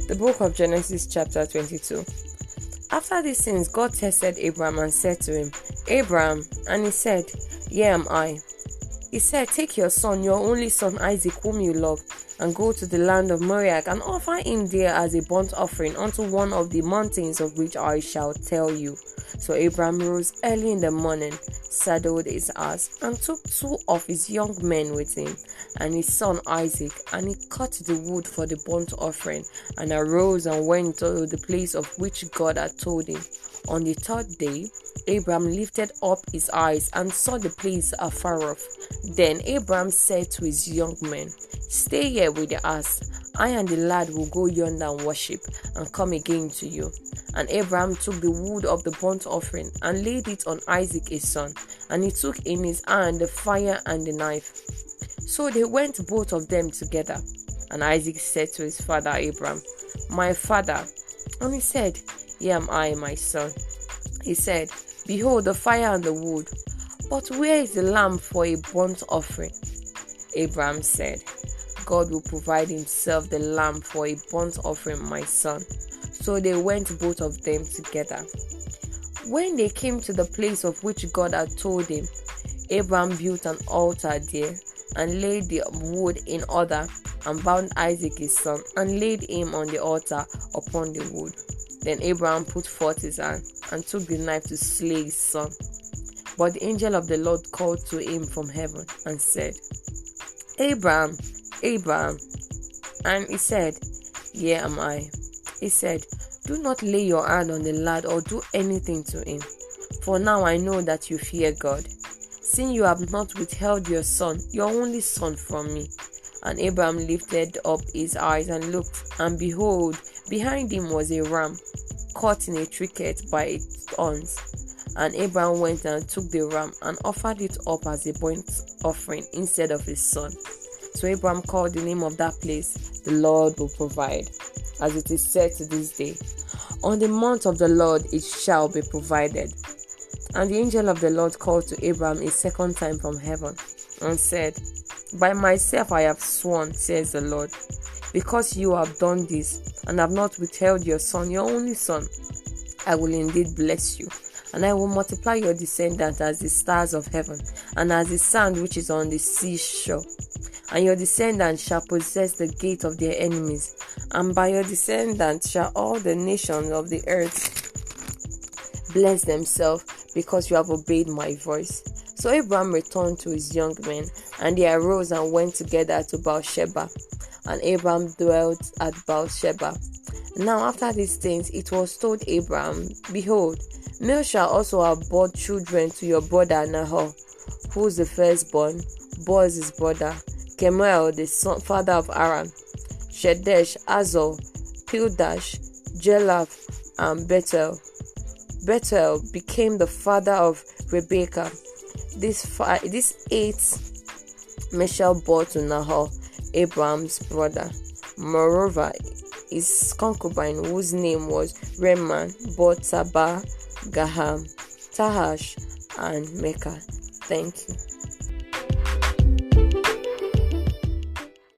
The book of Genesis chapter 22. After these things, God tested Abraham and said to him, Abraham, and he said, Here am I. He said, Take your son, your only son Isaac, whom you love, and go to the land of Moriah, and offer him there as a burnt offering unto one of the mountains of which I shall tell you. So Abraham rose early in the morning, saddled his ass, and took 2 of his young men with him, and his son Isaac, and he cut the wood for the burnt offering, and arose and went to the place of which God had told him. On the 3rd day, Abraham lifted up his eyes and saw the place afar off. Then Abraham said to his young men, Stay here with the ass. I and the lad will go yonder and worship, and come again to you. And Abraham took the wood of the burnt offering, and laid it on Isaac his son, and he took in his hand the fire and the knife. So they went both of them together. And Isaac said to his father Abraham, My father. And he said, Here am I, my son. He said, Behold the fire and the wood, but where is the lamb for a burnt offering? Abraham said, God will provide himself the lamb for a burnt offering, my son. So they went both of them together. When they came to the place of which God had told him, Abraham built an altar there, and laid the wood in order, and bound Isaac his son, and laid him on the altar upon the wood. Then Abraham put forth his hand, and took the knife to slay his son. But the angel of the Lord called to him from heaven, and said, Abraham, Abraham. And he said, Here am I. He said, Do not lay your hand on the lad, or do anything to him. For now I know that you fear God, seeing you have not withheld your son, your only son, from me. And Abraham lifted up his eyes and looked, and behold, behind him was a ram, caught in a thicket by its horns. And Abraham went and took the ram, and offered it up as a burnt offering instead of his son. So Abraham called the name of that place, The Lord will provide, as it is said to this day, On the mount of the Lord it shall be provided. And the angel of the Lord called to Abraham a second time from heaven, and said, By myself I have sworn, says the Lord, because you have done this, and have not withheld your son, your only son, I will indeed bless you, and I will multiply your descendants as the stars of heaven, and as the sand which is on the seashore. And your descendants shall possess the gate of their enemies, and by your descendants shall all the nations of the earth bless themselves, because you have obeyed my voice. So Abraham returned to his young men, and they arose and went together to Beersheba. And Abraham dwelt at Beersheba. Now after these things it was told Abraham, Behold, male shall also have borne children to your brother Nahor, who is the firstborn, Boaz his brother, Kemuel the father of Aram, Shedesh, Azor, Pildash, Jelaph, and Bethel. Bethel became the father of Rebekah. This 8 Michal bore to Nahor, Abraham's brother. Moreover, his concubine, whose name was Reman, bore Tabah, Gaham, Tahash, and Mecca. Thank you.